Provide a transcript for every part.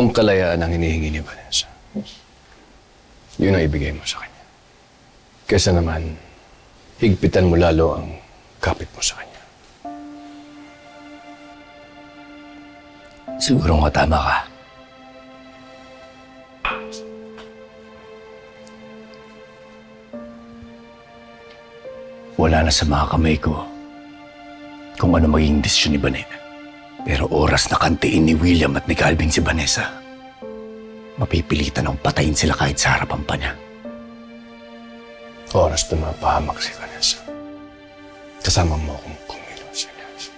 Kung kalayaan ang hinihingi ni Vanessa, yun ang ibigay mo sa kanya. Kesa naman, higpitan mo lalo ang kapit mo sa kanya. Siguro nga tama ka. Wala na sa mga kamay ko kung ano maging desisyon ni Bane. Pero oras na kantiin ni William at ni Calvin si Vanessa, mapipilitan akong patayin sila kahit sa harapan pa niya. Oras na mapahamak si Vanessa. Kasama mo akong kumilos, Elias.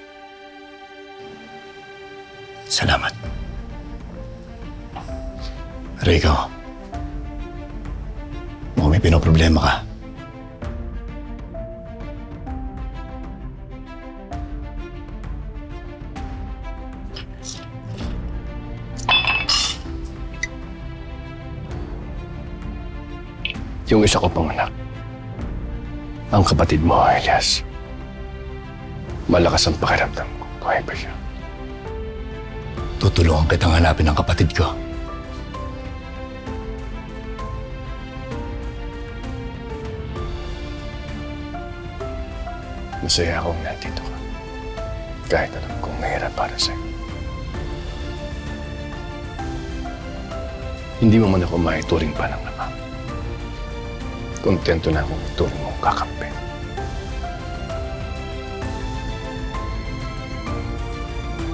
Salamat. Pero ikaw, mukhang may pinoproblema ka. Yung isa ko pang anak, ang kapatid mo, Elias. Malakas ang pakiramdam kung buhay pa siya. Tutulungan kitang hanapin ang kapatid ko. Masaya akong nandito ka. Kahit alam kong mahirap para sa'yo. Hindi mo man ako maituring pa ng ama. Kontento na akong ituring mong kakampi.